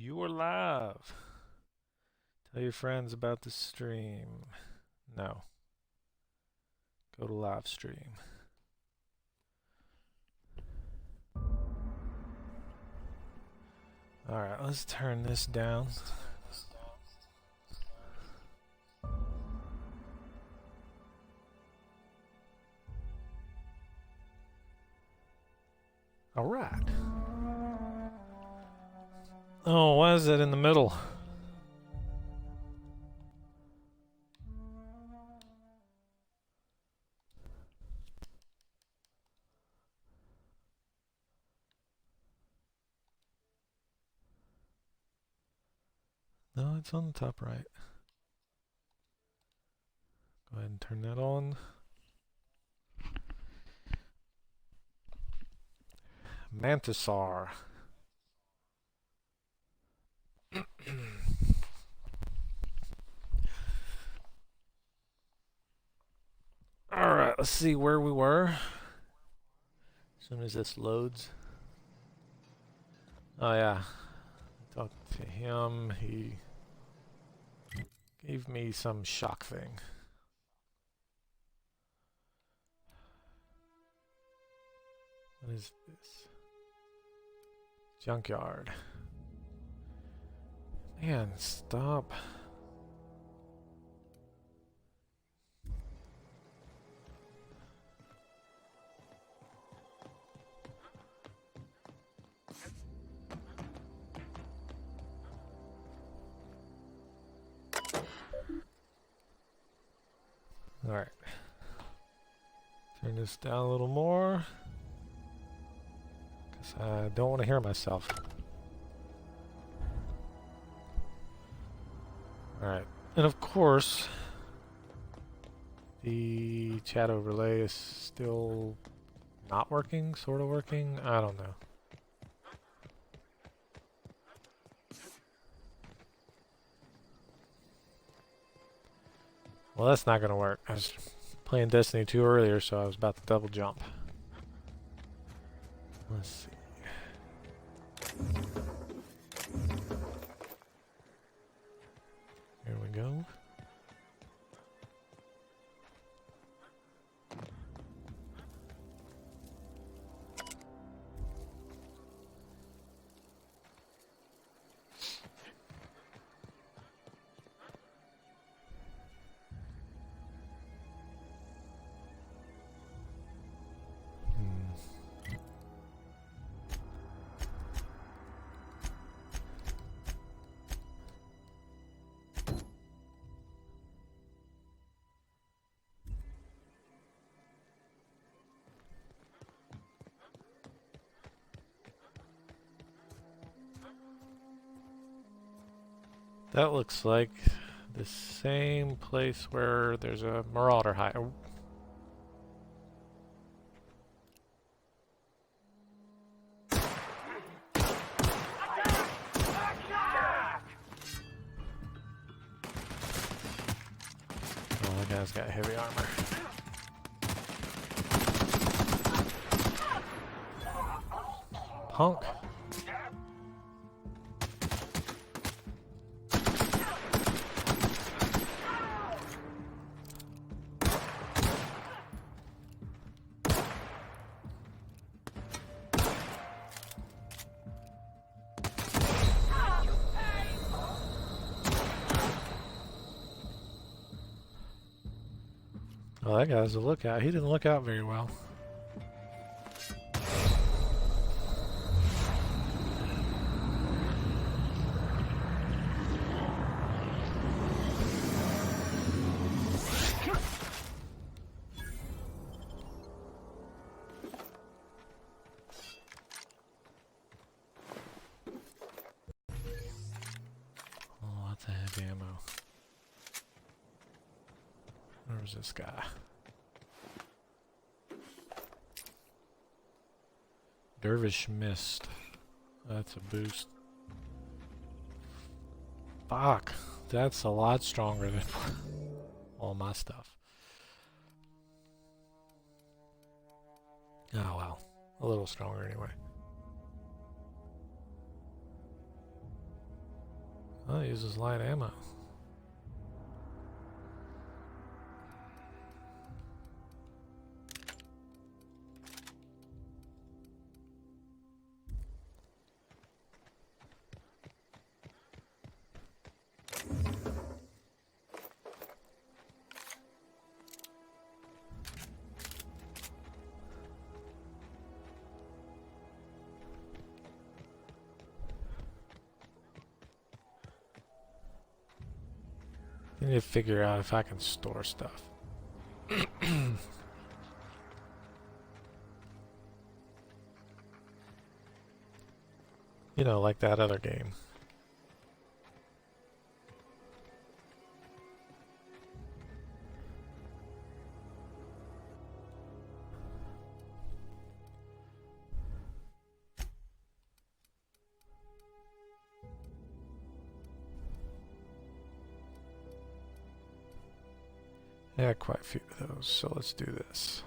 You are live. Tell your friends about the stream. No. Go to live stream. Alright, let's turn this down. Alright. Oh, why is that in the middle? No, it's on the top right. Go ahead and turn that on. Mantisaur. Alright, let's see where we were. As soon as this loads. Oh yeah. Talked to him. He gave me some shock thing. What is this? Junkyard. Man, stop. Alright. Turn this down a little more. Because I don't want to hear myself. Alright. And of course, the chat overlay is still not working, sort of working. I don't know. Well, that's not going to work. I was playing Destiny 2 earlier, so I was about to double jump. Let's see. Here we go. That looks like the same place where there's a marauder hide. Oh. Oh, that guy's got heavy armor. Punk. Oh, that guy's a lookout. He didn't look out very well. Oh, lots of heavy ammo. Where's this guy? Dervish Mist. That's a boost. Fuck. That's a lot stronger than all my stuff. Oh well. A little stronger anyway. Oh, it uses light ammo. I need to figure out if I can store stuff. You know, like that other game. I got quite a few of those, so let's do this.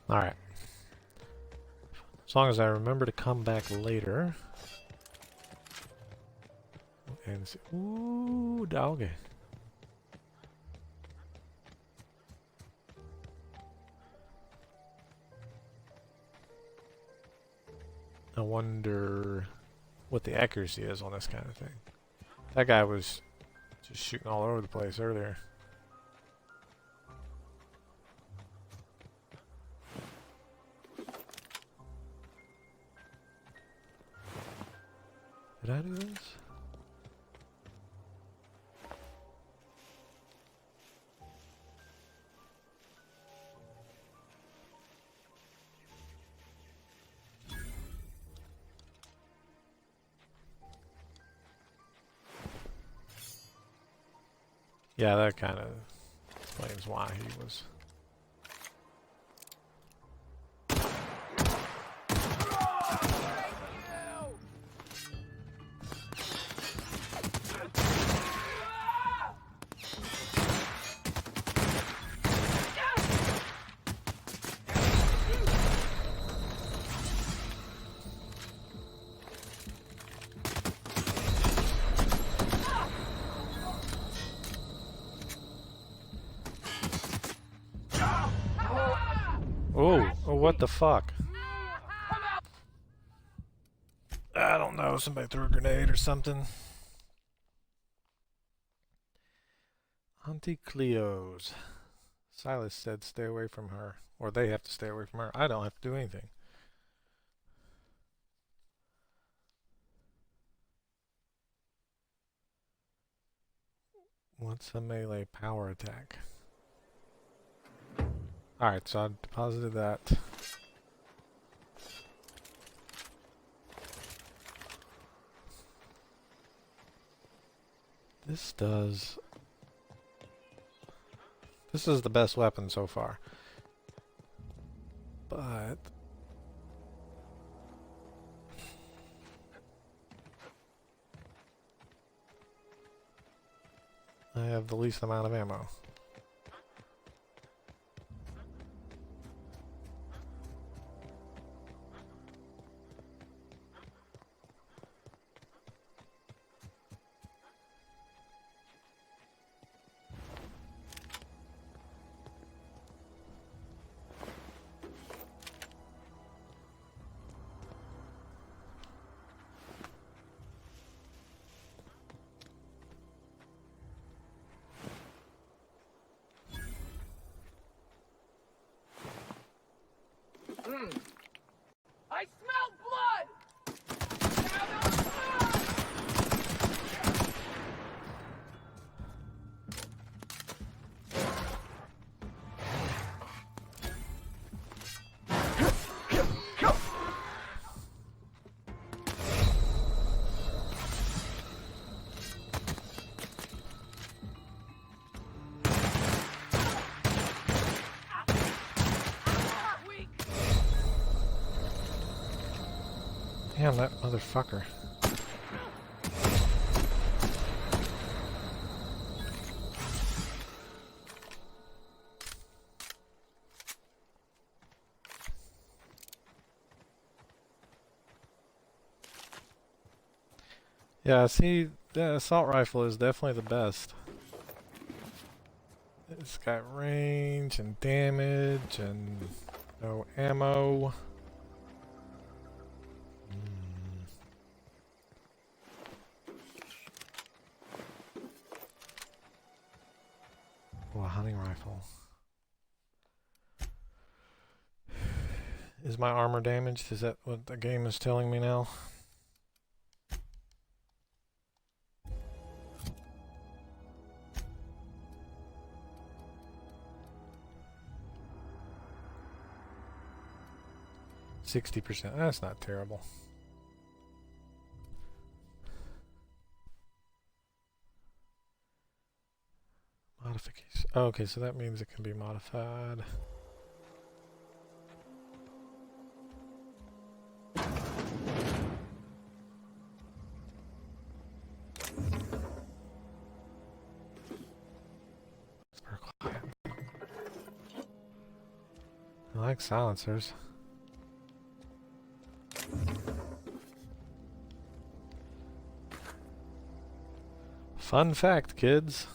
Alright. As long as I remember to come back later. And see. Ooh, doggy. I wonder what the accuracy is on this kind of thing. That guy was just shooting all over the place earlier. Did I do this? Yeah, that kind of explains why he was. Oh, what the fuck? I don't know, somebody threw a grenade or something. Auntie Cleo's. Silas said stay away from her. Or they have to stay away from her. I don't have to do anything. What's a melee power attack? Alright, so I deposited that. This does... This is the best weapon so far. But... I have the least amount of ammo. I smell blood! Damn, that motherfucker. Yeah, see, the assault rifle is definitely the best. It's got range and damage and no ammo. Oh, a hunting rifle. Is my armor damaged? Is that what the game is telling me now? %. That's not terrible. Modification. Oh, okay, so that means it can be modified. I like silencers. Fun fact, kids.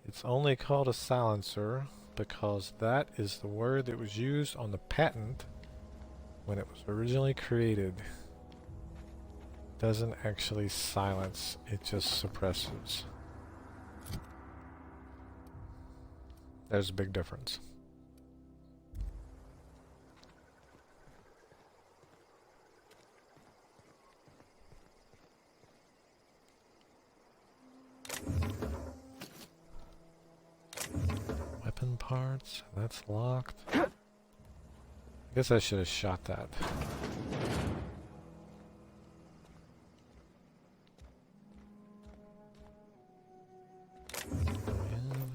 It's only called a silencer because that is the word that was used on the patent when it was originally created. It doesn't actually silence, it just suppresses. There's a big difference. Weapon parts, that's locked. I guess I should have shot that.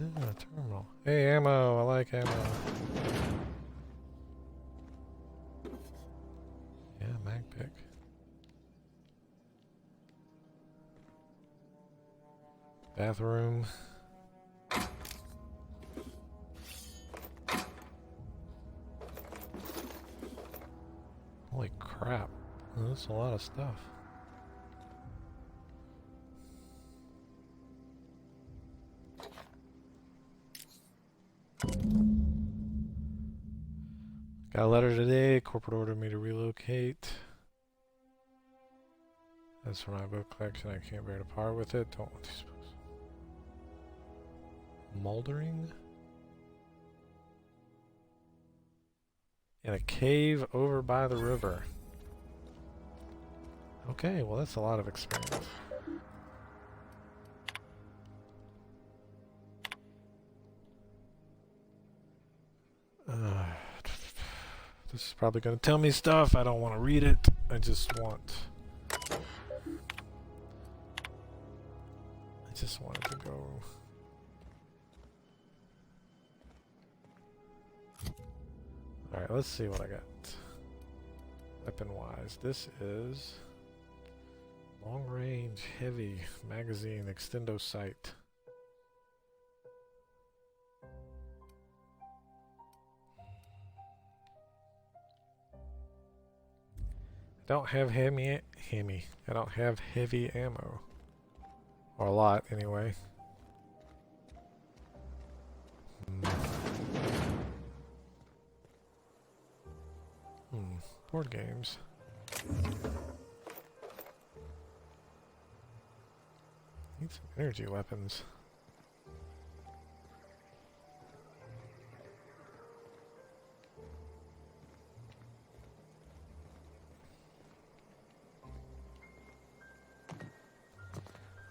Yeah, terminal. Hey, ammo, I like ammo. Yeah, mag pick. Bathroom. Holy crap. That's a lot of stuff. Got a letter today. Corporate ordered me to relocate. That's for my book collection. I can't bear to part with it. Don't want to suppose. Moldering? In a cave over by the river. Okay, well that's a lot of experience. This is probably going to tell me stuff. I don't want to read it. I just want it to go. Alright, let's see what I got. Weapon-wise, this is long-range, heavy magazine, extendo sight. I don't have I don't have heavy ammo. Or a lot, anyway. Board games. Need some energy weapons.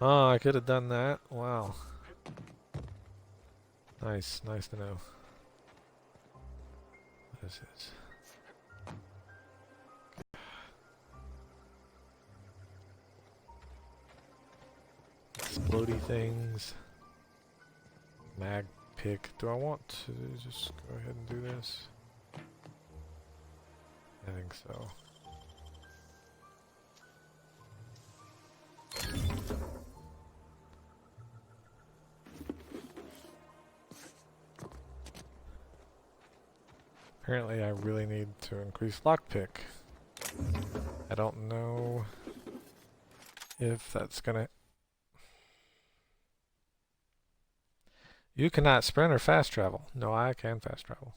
Oh, I could have done that. Wow. Nice, nice to know. What is this? Explodey things. Mag pick. Do I want to just go ahead and do this? I think so. Apparently I really need to increase lockpick. I don't know if that's gonna... You cannot sprint or fast travel. No, I can fast travel.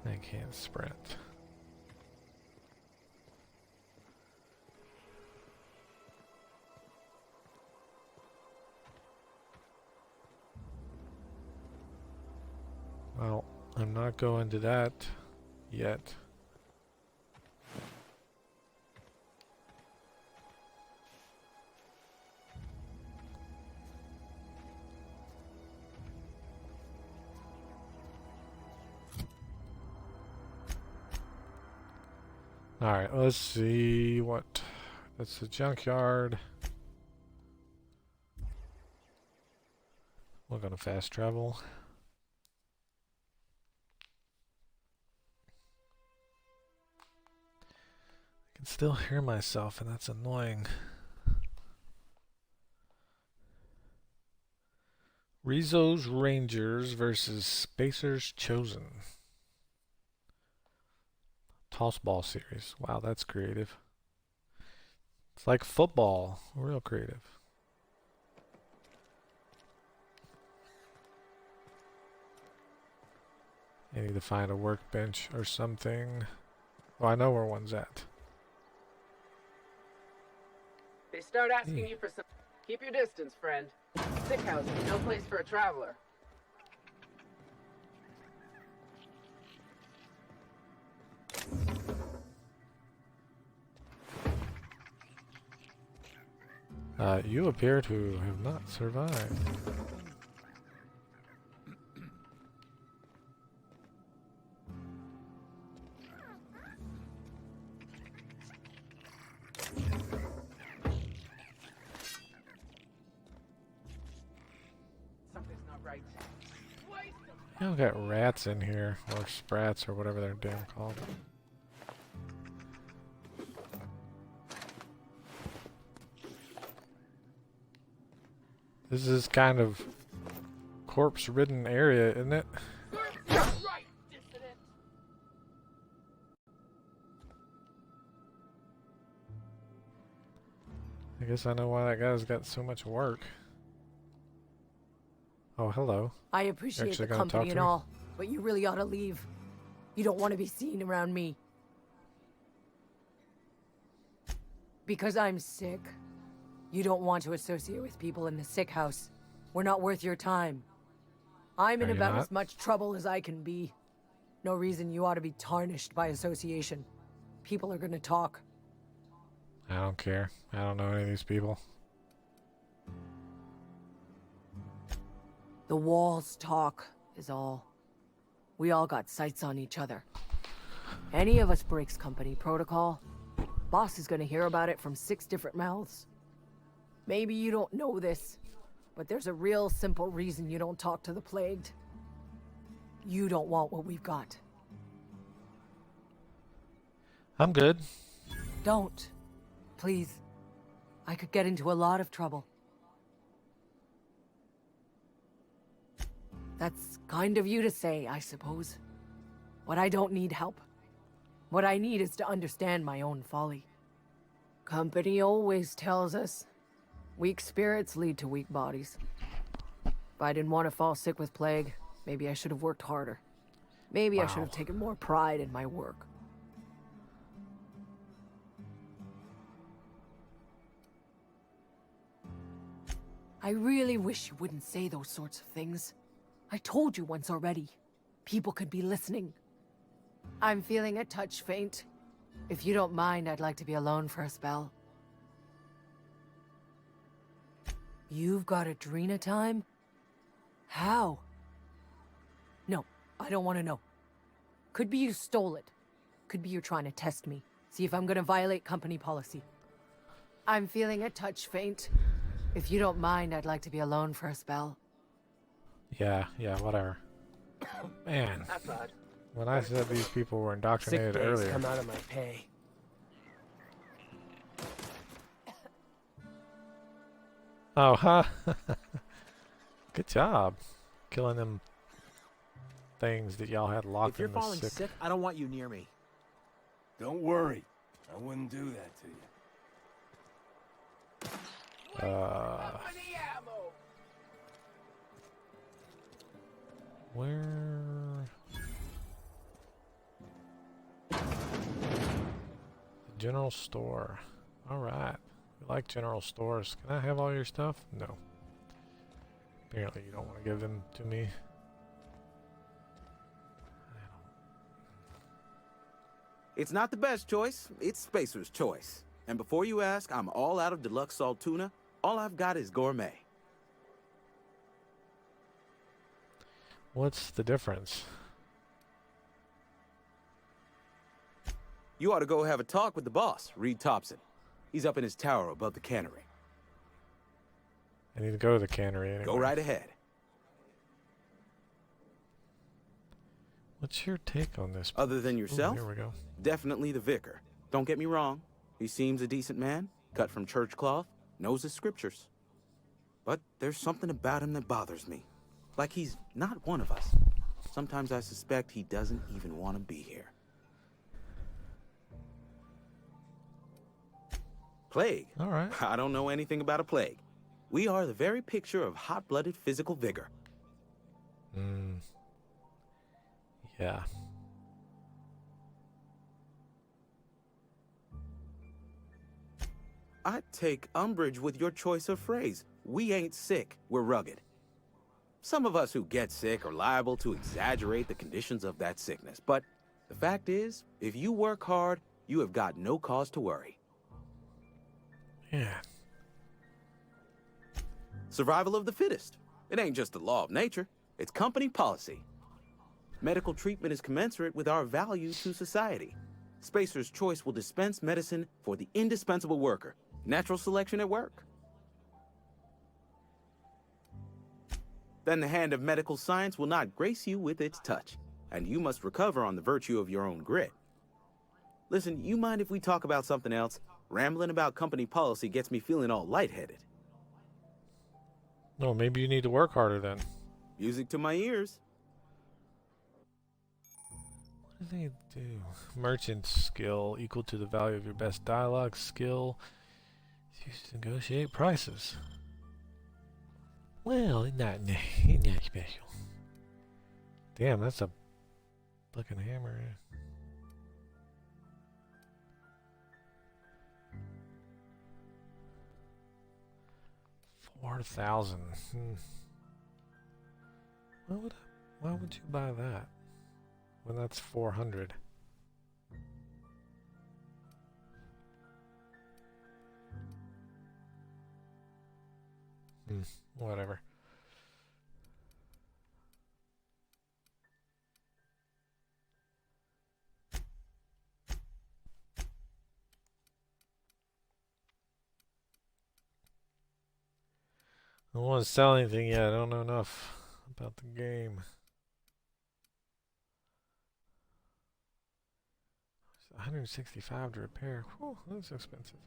I can't sprint. Well, I'm not going to that yet. Alright, let's see what... That's the junkyard. We're gonna fast travel. I can still hear myself, and that's annoying. Rizzo's Rangers versus Spacer's Chosen. Toss ball series. Wow, that's creative. It's like football. Real creative. I need to find a workbench or something. Oh, I know where one's at. They start asking you for some... Keep your distance, friend. Sick house is no place for a traveler. You appear to have not survived. Something's not right. You don't got rats in here, or sprats, or whatever they're damn called. This is kind of corpse-ridden area, isn't it? Right, dissident. I guess I know why that guy's got so much work. Oh, hello. I appreciate Actually the gonna talk company to and me? all, but you really ought to leave. You don't want to be seen around me. Because I'm sick. You don't want to associate with people in the sick house. We're not worth your time. I'm in Are you about not? as much trouble as I can be. No reason you ought to be tarnished by association. People are gonna talk. I don't care. I don't know any of these people. The walls talk, is all. We all got sights on each other. Any of us breaks company protocol, boss is gonna hear about it from 6 different mouths. Maybe you don't know this, but there's a real simple reason you don't talk to the plagued. You don't want what we've got. I'm good. Don't. Please. I could get into a lot of trouble. That's kind of you to say, I suppose. But I don't need help. What I need is to understand my own folly. Company always tells us, weak spirits lead to weak bodies. If I didn't want to fall sick with plague, maybe I should have worked harder. Maybe I should have taken more pride in my work. I really wish you wouldn't say those sorts of things. I told you once already. People could be listening. I'm feeling a touch faint. If you don't mind, I'd like to be alone for a spell. You've got Adrena time? How? No, I don't want to know. Could be you stole it. Could be you're trying to test me. See if I'm gonna violate company policy. I'm feeling a touch faint. If you don't mind, I'd like to be alone for a spell. Yeah, whatever. Man, That's odd. when I said these people were indoctrinated Sick days earlier, come out of my pay. Oh, huh? Good job. Killing them things that y'all had locked If you're in the falling sick. sick, I don't want you near me. Don't worry. I wouldn't do that to you. Company ammo. Where? The general store. Alright. We like general stores. Can I have all your stuff? No. Apparently you don't want to give them to me. It's not the best choice. It's Spacer's choice. And before you ask, I'm all out of deluxe salt tuna. All I've got is gourmet. What's the difference? You ought to go have a talk with the boss, Reed Thompson. He's up in his tower above the cannery. I need to go to the cannery anyway. Go right ahead. What's your take on this? Other than Ooh, yourself, here we go. definitely the vicar. Don't get me wrong. He seems a decent man, cut from church cloth, knows his scriptures. But there's something about him that bothers me. Like he's not one of us. Sometimes I suspect he doesn't even want to be here. Plague? All right. I don't know anything about a plague. We are the very picture of hot-blooded physical vigor. Yeah. I take umbrage with your choice of phrase. We ain't sick, we're rugged. Some of us who get sick are liable to exaggerate the conditions of that sickness, but the fact is, if you work hard, you have got no cause to worry. Yeah. Survival of the fittest. It ain't just the law of nature, it's company policy. Medical treatment is commensurate with our value to society. Spacer's Choice will dispense medicine for the indispensable worker. Natural selection at work. Then the hand of medical science will not grace you with its touch, and you must recover on the virtue of your own grit. Listen, you mind if we talk about something else? Rambling about company policy gets me feeling all lightheaded. No, maybe you need to work harder then. Music to my ears. What do they do? Merchant skill equal to the value of your best dialogue skill. It's used to negotiate prices. Well, it's not special. Damn, that's a fucking hammer. 4,000. Why would you buy that when that's 400? Whatever. I don't want to sell anything yet. I don't know enough about the game. It's 165 to repair. Whew, that's expensive.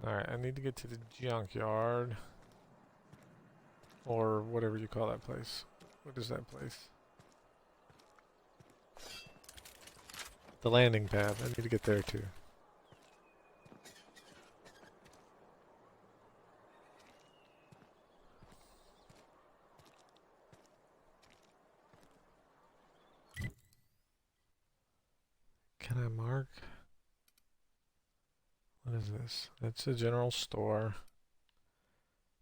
Alright, I need to get to the junkyard. Or whatever you call that place. What is that place? The landing pad. I need to get there too. Can I mark? What is this? That's a general store.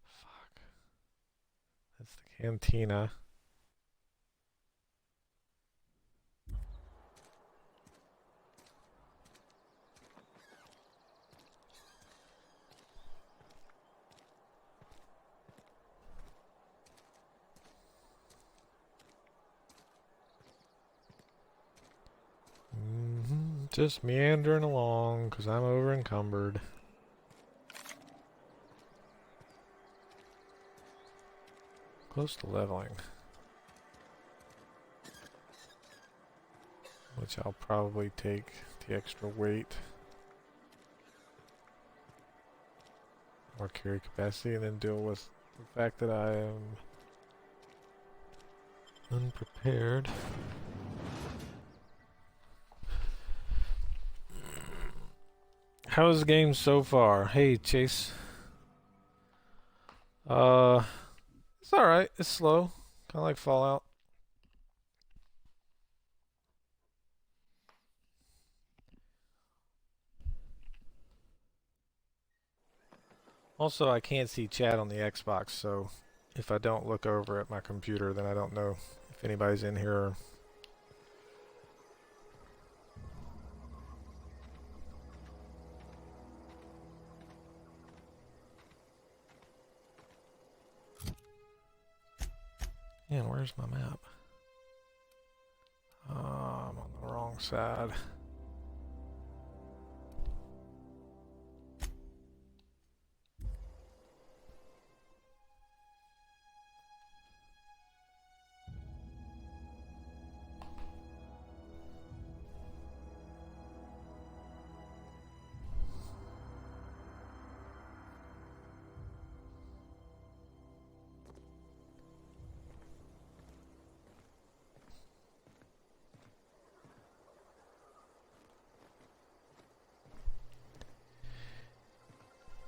Fuck. That's the cantina. Just meandering along because I'm over encumbered. Close to leveling. Which I'll probably take the extra weight. more carry capacity, and then deal with the fact that I am unprepared. How's the game so far? Hey, Chase. It's alright. It's slow. Kind of like Fallout. Also, I can't see chat on the Xbox, so if I don't look over at my computer, then I don't know if anybody's in here. Man, where's my map? I'm on the wrong side.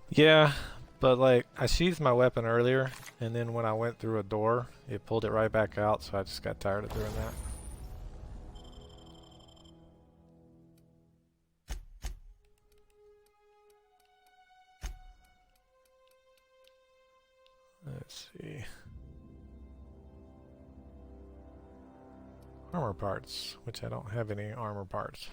Yeah, but like I sheathed my weapon earlier, and then when I went through a door, it pulled it right back out, so I just got tired of doing that. Let's see. Armor parts, which I don't have any armor parts.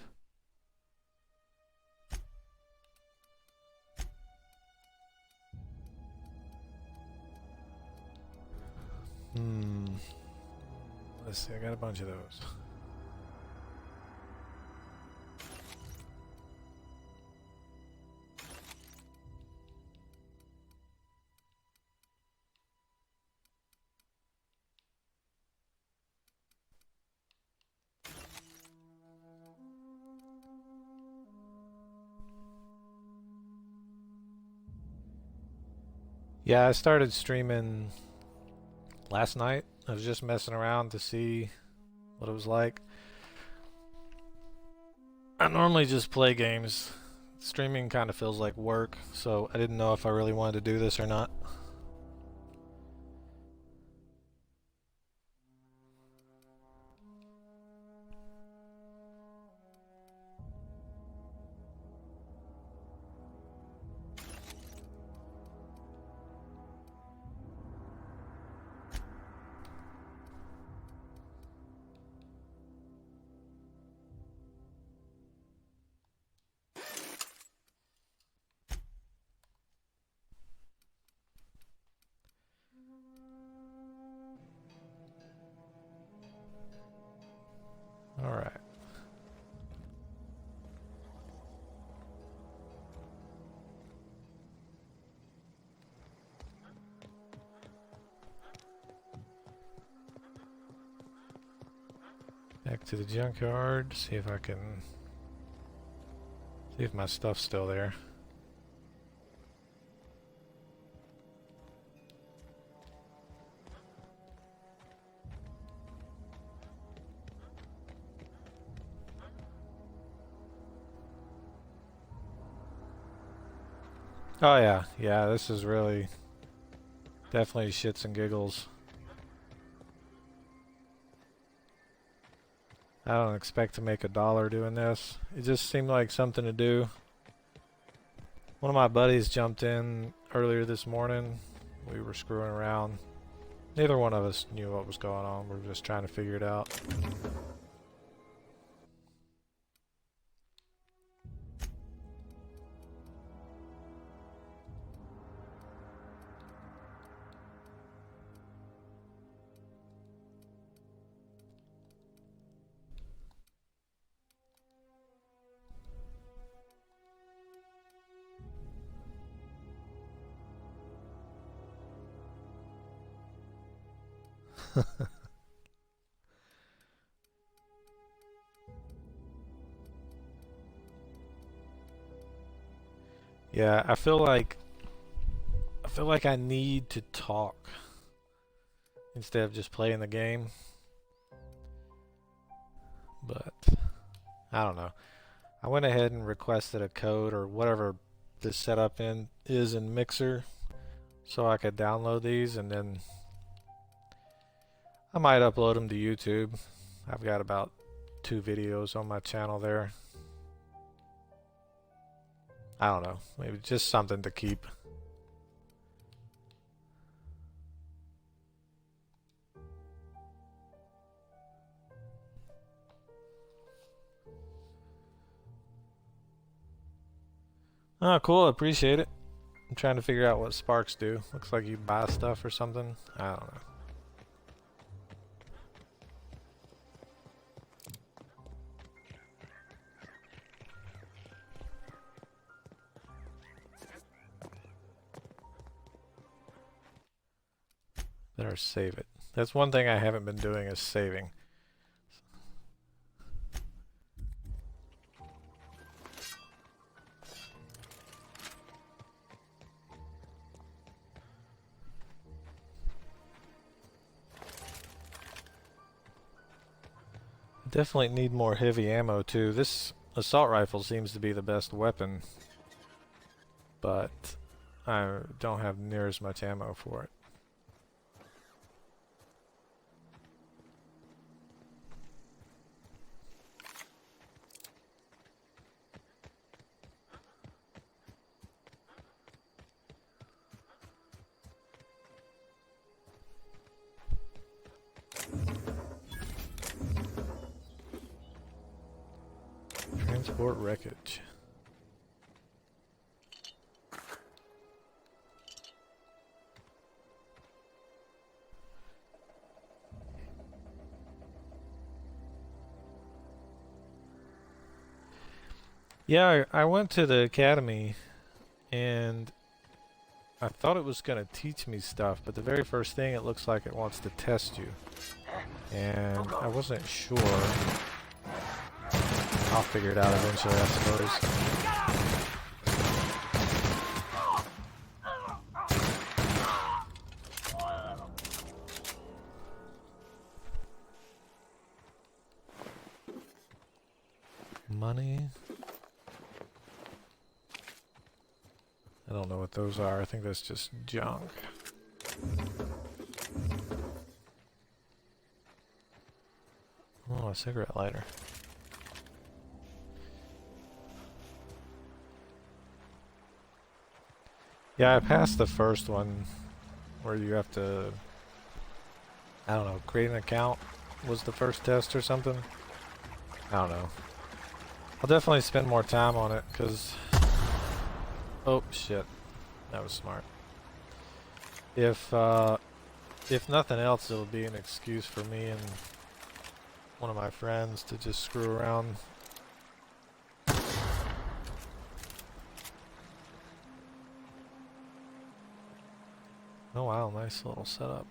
Let's see, I got a bunch of those. Yeah, I started streaming last night. I was just messing around to see what it was like. I normally just play games. Streaming kind of feels like work, so I didn't know if I really wanted to do this or not. All right. Back to the junkyard, see if I can see if my stuff's still there. Oh yeah, yeah, this is really definitely shits and giggles. I don't expect to make $1 doing this. It just seemed like something to do. One of my buddies jumped in earlier this morning. We were screwing around. Neither one of us knew what was going on. We were just trying to figure it out. Yeah, I feel like feel like I need to talk instead of just playing the game. But I don't know. I went ahead and requested a code or whatever this setup is in Mixer so I could download these, and then I might upload them to YouTube. I've got about 2 videos on my channel there. I don't know. Maybe just something to keep. Oh, cool. Appreciate it. I'm trying to figure out what sparks do. Looks like you buy stuff or something. I don't know. Better save it. That's one thing I haven't been doing is saving. Definitely need more heavy ammo too. This assault rifle seems to be the best weapon, but I don't have near as much ammo for it. Transport wreckage. Yeah, I went to the academy and I thought it was going to teach me stuff, but the very first thing it looks like it wants to test you. And I wasn't sure. I'll figure it out eventually, I suppose. Money. I don't know what those are. I think that's just junk. Oh, a cigarette lighter. Yeah, I passed the first one where you have to, I don't know, create an account was the first test or something. I don't know. I'll definitely spend more time on it because, oh shit, that was smart. If nothing else, it'll be an excuse for me and one of my friends to just screw around. Oh wow, nice little setup.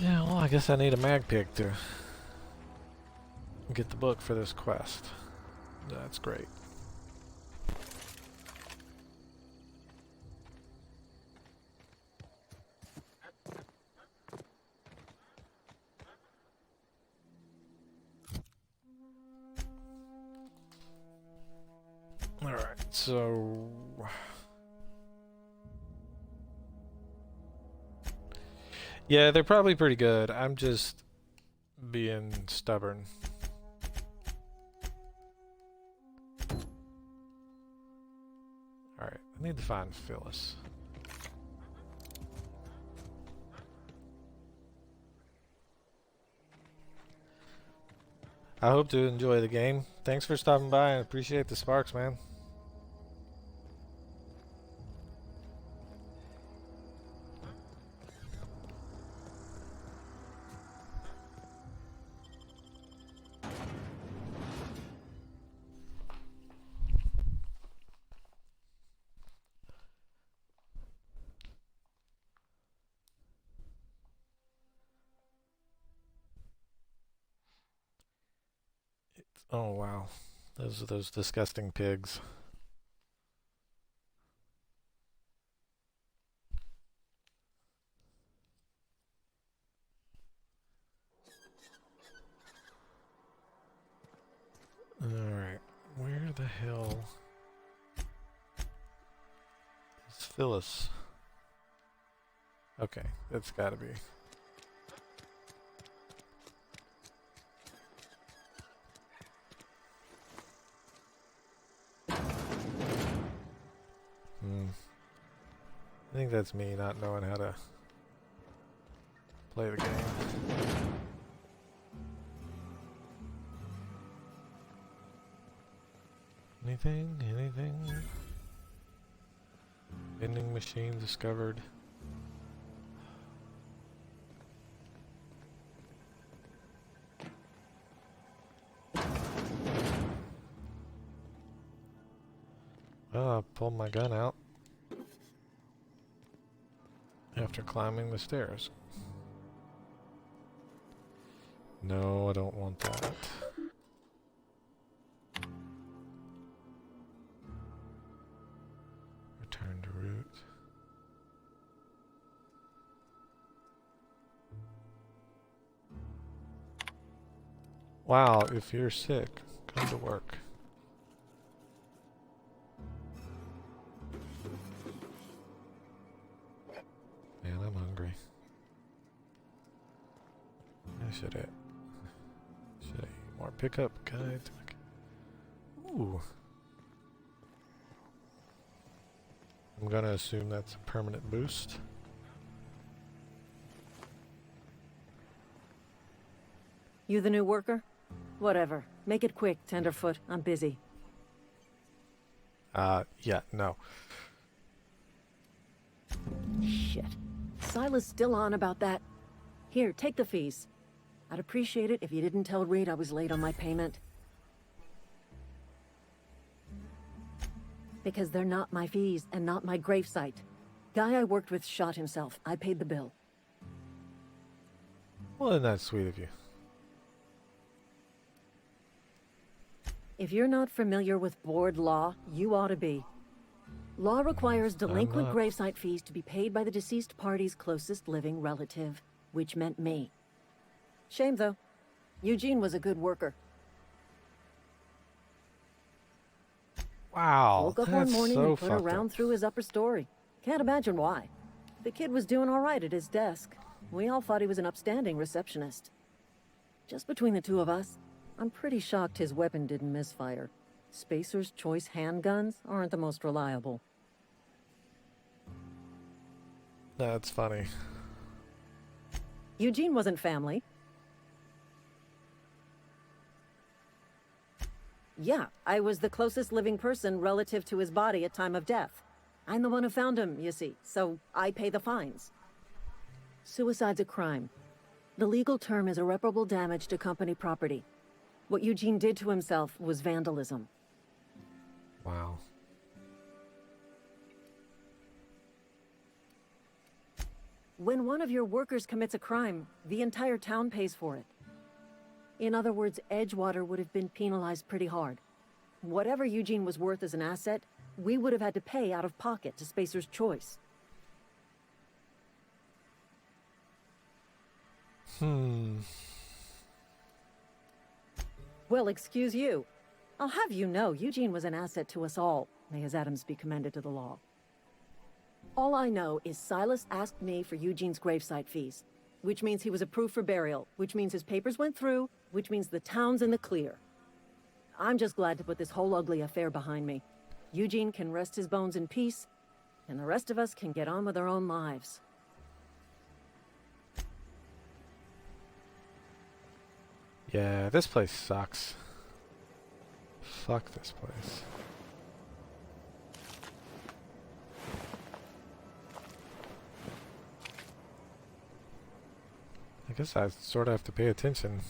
Yeah, well, I guess I need a mag pick to get the book for this quest. That's great. Alright, so yeah, they're probably pretty good. I'm just being stubborn. Alright, I need to find Phyllis. I hope to enjoy the game. Thanks for stopping by and appreciate the sparks, man. Oh wow. Those are those disgusting pigs. Alright. Where the hell is Phyllis? Okay, it's gotta be. I think that's me not knowing how to play the game. Anything? Anything? Vending machine discovered. Well, I pulled my gun out after climbing the stairs. No, I don't want that. Return to route. Wow, if you're sick, come to work. Man, I'm hungry. I should eat more pickup guides. Ooh. I'm gonna assume that's a permanent boost. You the new worker? Whatever. Make it quick, Tenderfoot. I'm busy. Yeah, no. Shit. Silas still on about that. Here, take the fees. I'd appreciate it if you didn't tell Reed I was late on my payment. Because they're not my fees and not my gravesite. Guy I worked with shot himself. I paid the bill. Well, isn't that sweet of you? If you're not familiar with board law, you ought to be. Law requires delinquent not. gravesite fees to be paid by the deceased party's closest living relative, which meant me. Shame, though. Eugene was a good worker. Wow, Woke up that's one morning so and put her fucked round up. through his upper story. Can't imagine why. The kid was doing all right at his desk. We all thought he was an upstanding receptionist. Just between the two of us, I'm pretty shocked his weapon didn't misfire. Spacer's Choice handguns aren't the most reliable. That's funny. Eugene wasn't family. Yeah, I was the closest living person relative to his body at time of death. I'm the one who found him, you see, so I pay the fines. Suicide's a crime. The legal term is irreparable damage to company property. What Eugene did to himself was vandalism. Wow. When one of your workers commits a crime, the entire town pays for it. In other words, Edgewater would have been penalized pretty hard. Whatever Eugene was worth as an asset, we would have had to pay out of pocket to Spacer's Choice. Well, excuse you. I'll have you know, Eugene was an asset to us all. May his atoms be commended to the law. All I know is Silas asked me for Eugene's gravesite fees, which means he was approved for burial, which means his papers went through, which means the town's in the clear. I'm just glad to put this whole ugly affair behind me. Eugene can rest his bones in peace, and the rest of us can get on with our own lives. Yeah, this place sucks. Fuck this place. I guess I sort of have to pay attention.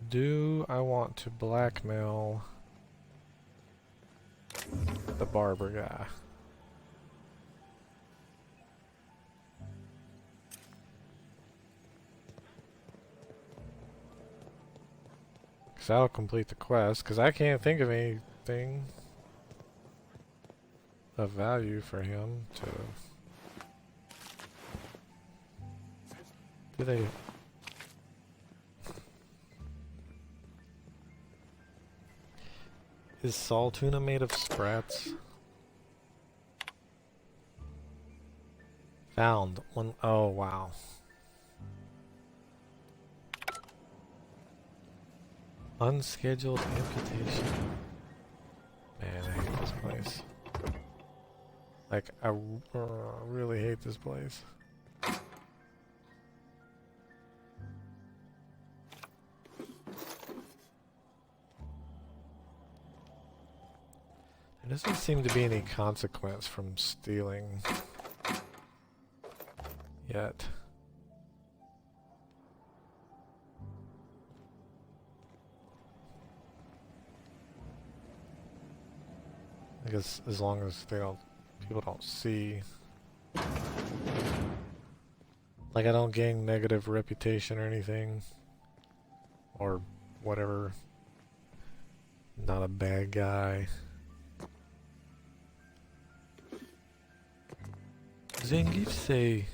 Do I want to blackmail the barber guy. Because that'll complete the quest, because I can't think of anything of value for him to... Do they... Is salt tuna made of sprats? Found one. Oh, wow. Unscheduled amputation. Man, I hate this place. Like, I really hate this place. There doesn't seem to be any consequence from stealing yet. I guess as long as people don't see. Like I don't gain negative reputation or anything. Or whatever. Not a bad guy. Zangief say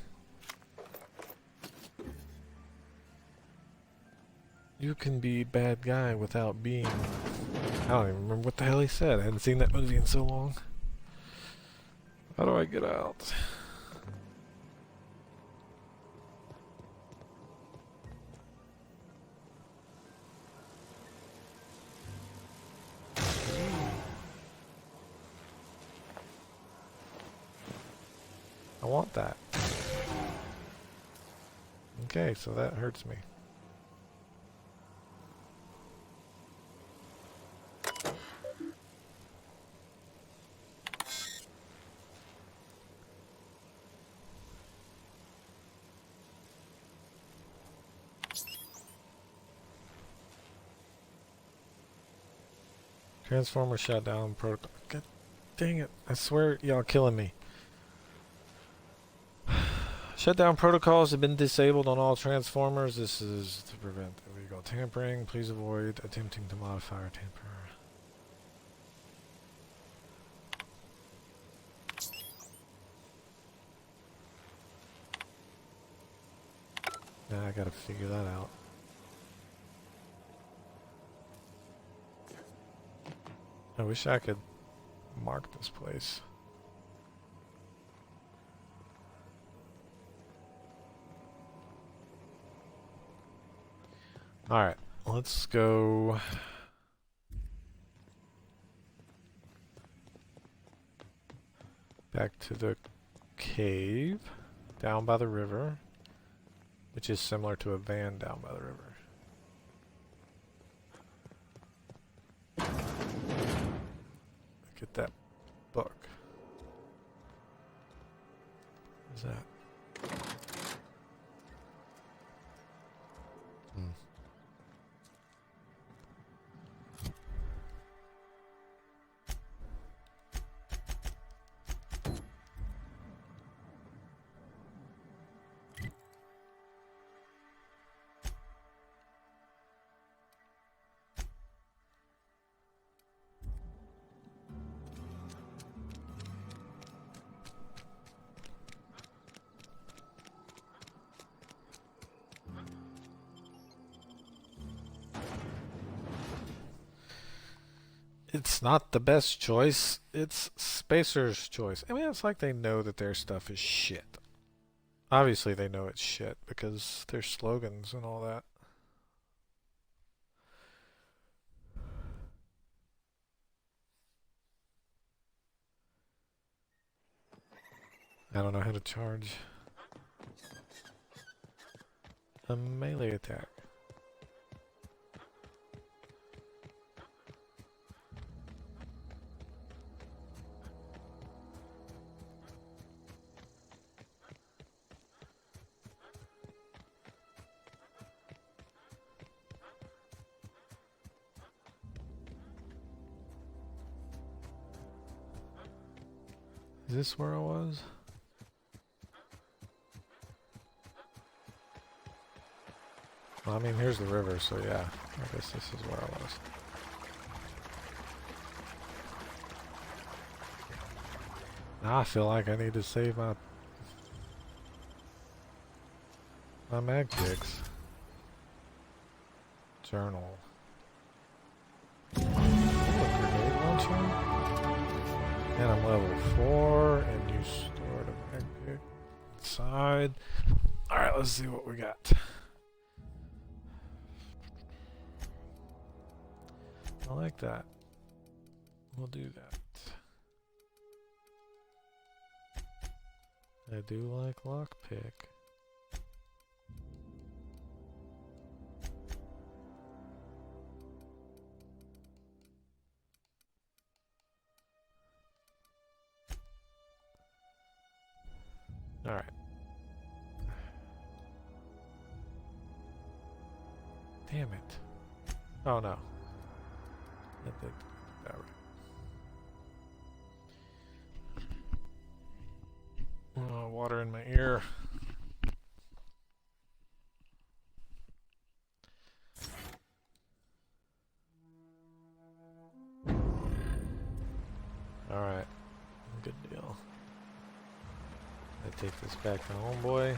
you can be bad guy without being... I don't even remember what the hell he said. I hadn't seen that movie in so long. How do I get out? I want that. Okay, so that hurts me. Transformer shutdown protocol. God dang it. I swear y'all killing me. Shutdown protocols have been disabled on all transformers. This is to prevent illegal tampering. Please avoid attempting to modify or tamper. Now I gotta figure that out. I wish I could mark this place. Alright, let's go back to the cave down by the river, which is similar to a van down by the river. Get that book. What is that? It's not the best choice. It's Spacer's choice. I mean, it's like they know that their stuff is shit. Obviously, they know it's shit because their slogans and all that. I don't know how to charge a melee attack. Is this where I was? Well, I mean, here's the river, so yeah. I guess this is where I was. Now I feel like I need to save my mag picks. Journal. Ooh, a grenade launcher? And I'm level 4, and you stored a mag pick inside. Alright, let's see what we got. I like that. We'll do that. I do like lockpick. All right. Damn it. Oh no. That did that right. Oh, water in my ear. All right. Good deal. I take this back to homeboy.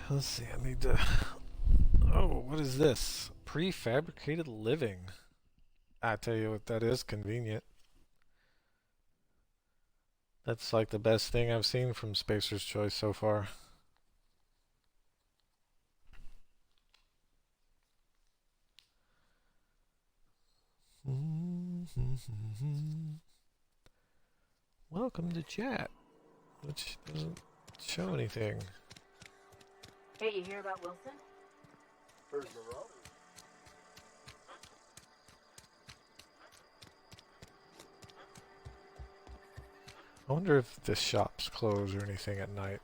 Let's see, I need to... Oh, what is this? Prefabricated living. I tell you what, that is convenient. That's like the best thing I've seen from Spacer's Choice so far. Welcome to chat, which doesn't show anything. Hey, you hear about Wilson? I wonder if the shops close or anything at night.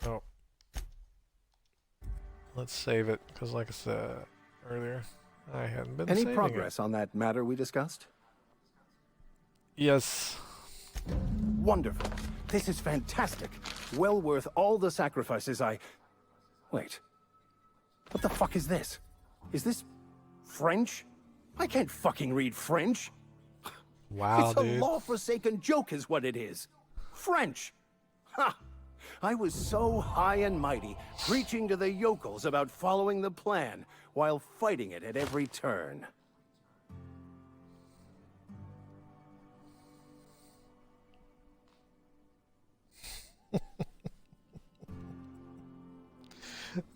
Oh. Let's save it, because like I said earlier, I hadn't been Any saving progress it. on that matter we discussed? Yes. Wonderful. This is fantastic. Well worth all the sacrifices I... Wait. What the fuck is this? Is this... French? I can't fucking read French. Wow, It's a dude. law-forsaken joke is what it is. French. Ha! I was so high and mighty, preaching to the yokels about following the plan, while fighting it at every turn.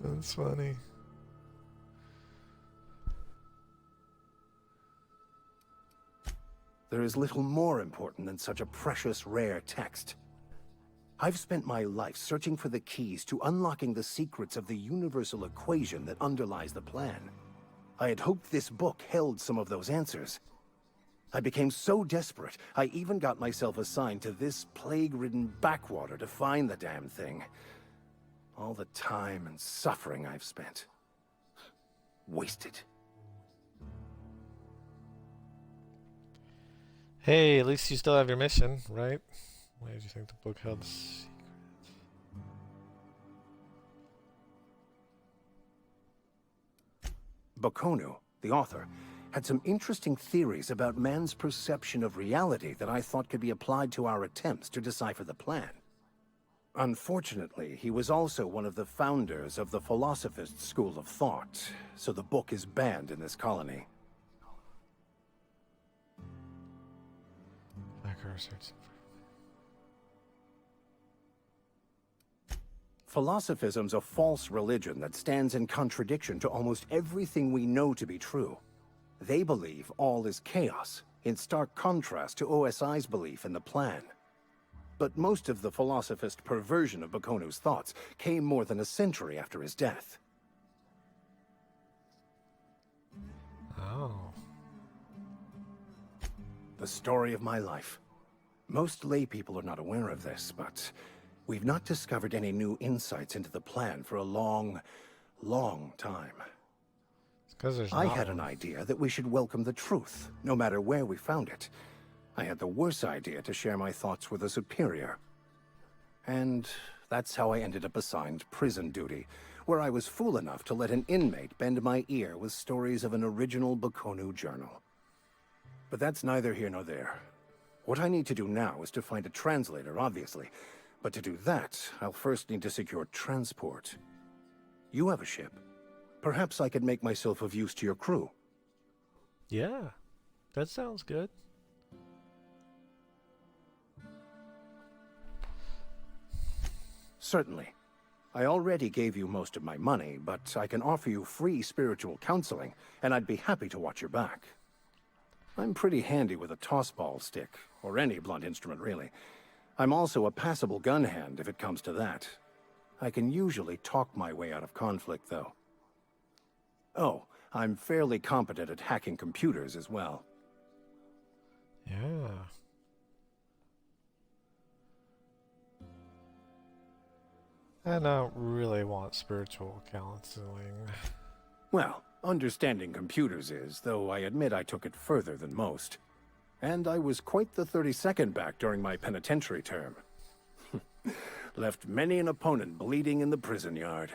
That's funny. There is little more important than such a precious, rare text. I've spent my life searching for the keys to unlocking the secrets of the universal equation that underlies the plan. I had hoped this book held some of those answers. I became so desperate, I even got myself assigned to this plague-ridden backwater to find the damn thing. All the time and suffering I've spent. Wasted. Hey, at least you still have your mission, right? Why did you think the book held the secret? Bakonu, the author, had some interesting theories about man's perception of reality that I thought could be applied to our attempts to decipher the plan. Unfortunately, he was also one of the founders of the Philosophist school of thought, so the book is banned in this colony. Philosophism's a false religion that stands in contradiction to almost everything we know to be true. They believe all is chaos, in stark contrast to OSI's belief in the plan. But most of the philosophist perversion of Bakonu's thoughts came more than a century after his death. Oh. The story of my life. Most lay people are not aware of this, but we've not discovered any new insights into the plan for a long, long time. It's 'cause there's I not had an one. idea that we should welcome the truth, no matter where we found it. I had the worse idea to share my thoughts with a superior. And that's how I ended up assigned prison duty, where I was fool enough to let an inmate bend my ear with stories of an original Bakonu journal. But that's neither here nor there. What I need to do now is to find a translator, obviously. But to do that, I'll first need to secure transport. You have a ship. Perhaps I could make myself of use to your crew. Yeah, that sounds good. Certainly. I already gave you most of my money, but I can offer you free spiritual counseling, and I'd be happy to watch your back. I'm pretty handy with a tossball stick, or any blunt instrument, really. I'm also a passable gun hand, if it comes to that. I can usually talk my way out of conflict, though. Oh, I'm fairly competent at hacking computers as well. Yeah. I don't really want spiritual counseling. Well, understanding computers is, though I admit I took it further than most. And I was quite the 32nd back during my penitentiary term. Left many an opponent bleeding in the prison yard.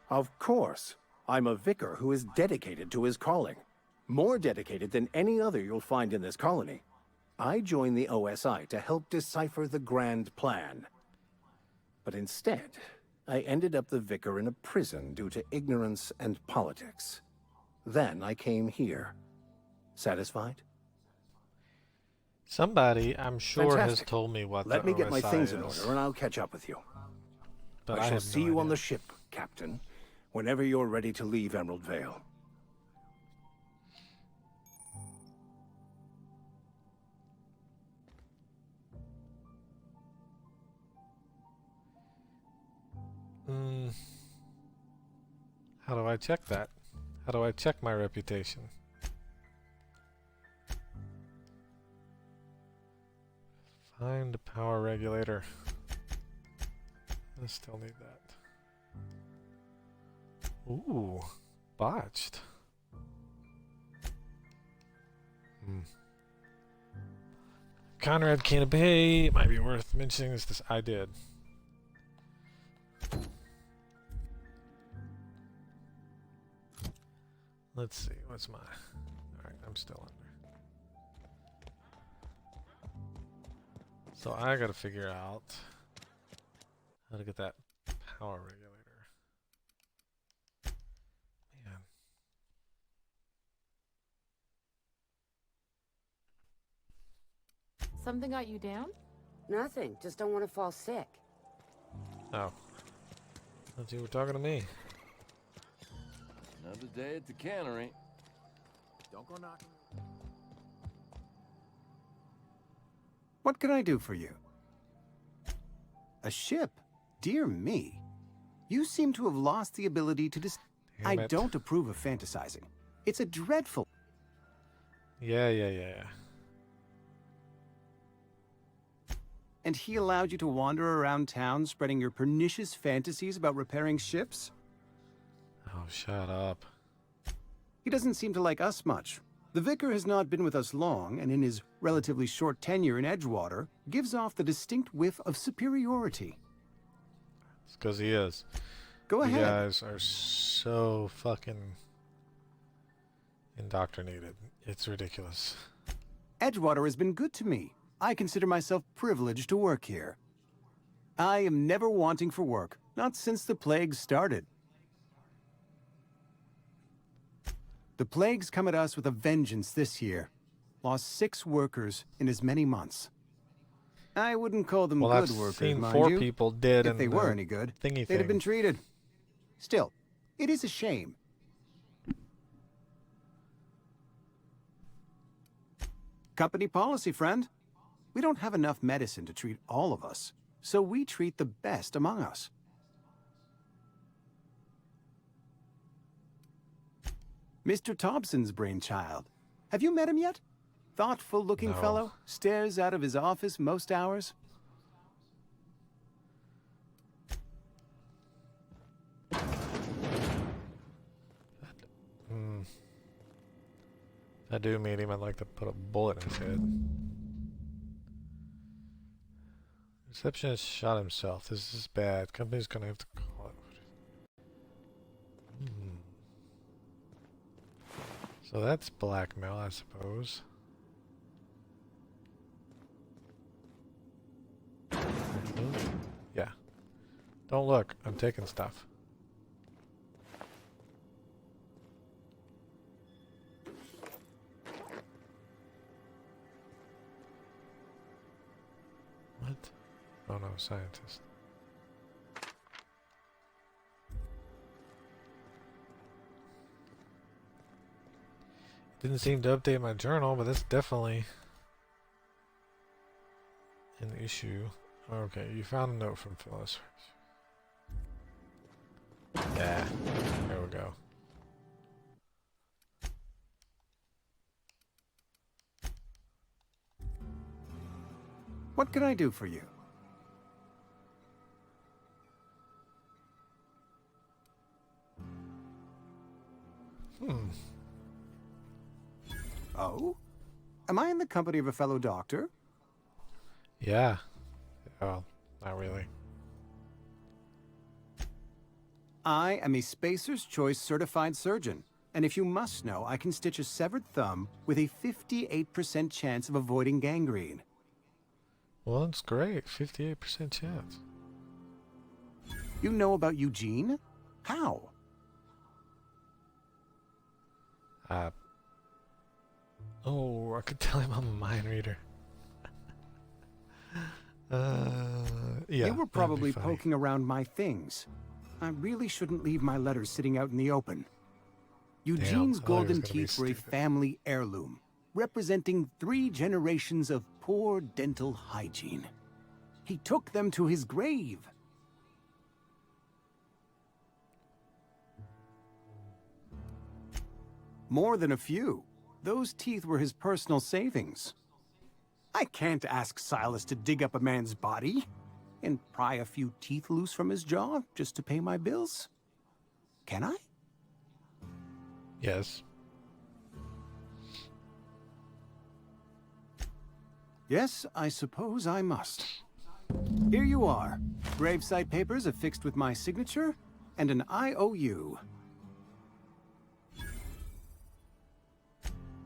Of course, I'm a vicar who is dedicated to his calling. More dedicated than any other you'll find in this colony. I joined the OSI to help decipher the grand plan. But instead, I ended up the vicar in a prison due to ignorance and politics. Then I came here. Satisfied? Somebody, I'm sure, Fantastic. has told me what Let the me get my OSI things in is, order and I'll catch up with you. but I shall have see no you on idea. the ship, Captain, whenever you're ready to leave Emerald Vale. How do I check that? How do I check my reputation? Find a power regulator. I still need that. Ooh, botched. Conrad can't obey. It might be worth mentioning this. I did. Let's see. What's my... Alright, I'm still under. So I gotta figure out how to get that power regulator. Man. Something got you down? Nothing. Just don't want to fall sick. Oh. Thought you were talking to me. Another day at the cannery. Don't go knocking. What can I do for you? A ship? Dear me. You seem to have lost the ability to Damn I it. don't approve of fantasizing. It's a dreadful... Yeah. And he allowed you to wander around town spreading your pernicious fantasies about repairing ships? Oh, shut up. He doesn't seem to like us much. The vicar has not been with us long, and in his relatively short tenure in Edgewater, gives off the distinct whiff of superiority. It's because he is. Go You ahead. guys are so fucking indoctrinated. It's ridiculous. Edgewater has been good to me. I consider myself privileged to work here. I am never wanting for work, not since the plague started. The plague's come at us with a vengeance this year. Lost 6 workers in as many months. I wouldn't call them Well, good I've workers, seen mind 4 you. people dead If in they the were any good, thingy they'd have been thing. treated. Still, It is a shame. Company policy, friend. We don't have enough medicine to treat all of us, so we treat the best among us. Mr. Thompson's brainchild. Have you met him yet? Thoughtful-looking No. fellow, stares out of his office most hours. If I do meet him, I'd like to put a bullet in his head. Receptionist shot himself. This is bad. Company's gonna have to call it. So that's blackmail, I suppose. Yeah. Don't look. I'm taking stuff. What? Oh no, scientist. Didn't seem to update my journal, but that's definitely an issue. Okay, you found a note from Phyllis. Yeah, there we go. What can I do for you? Oh? Am I in the company of a fellow doctor? Yeah. Well, not really. I am a Spacer's Choice certified surgeon, and if you must know, I can stitch a severed thumb with a 58% chance of avoiding gangrene. Well, that's great. 58% chance. You know about Eugene? How? Oh, I could tell him I'm a mind reader. Yeah. You were that'd be probably funny. poking around my things. I really shouldn't leave my letters sitting out in the open. Eugene's I thought he was golden gonna be teeth were a stupid. family heirloom, representing 3 generations of poor dental hygiene. He took them to his grave. More than a few. Those teeth were his personal savings. I can't ask Silas to dig up a man's body and pry a few teeth loose from his jaw just to pay my bills. Can I? Yes. Yes, I suppose I must. Here you are. Gravesite papers affixed with my signature and an IOU.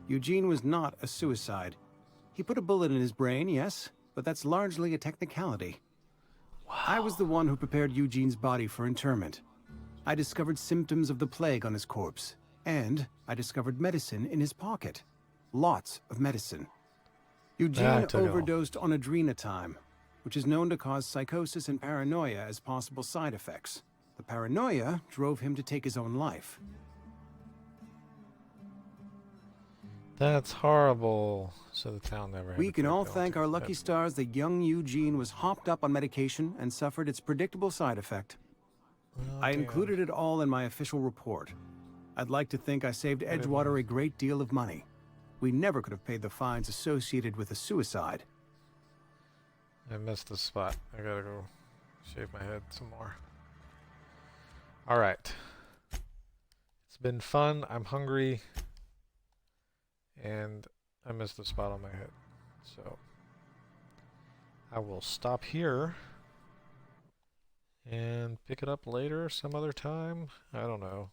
Eugene was not a suicide. He put a bullet in his brain, yes, but that's largely a technicality. Wow. I was the one who prepared Eugene's body for interment. I discovered symptoms of the plague on his corpse, and I discovered medicine in his pocket. Lots of medicine. Eugene took it all. overdosed on adrenatime, which is known to cause psychosis and paranoia as possible side effects. The paranoia drove him to take his own life. That's horrible. So the town never had We to can pay all penalty thank for our that. lucky stars that young Eugene was hopped up on medication and suffered its predictable side effect. Oh, I damn. included it all in my official report. I'd like to think I saved Edgewater a great deal of money. We never could have paid the fines associated with a suicide. I missed the spot. I gotta go shave my head some more. Alright. It's been fun. I'm hungry. And I missed the spot on my head. So I will stop here and pick it up later some other time. I don't know.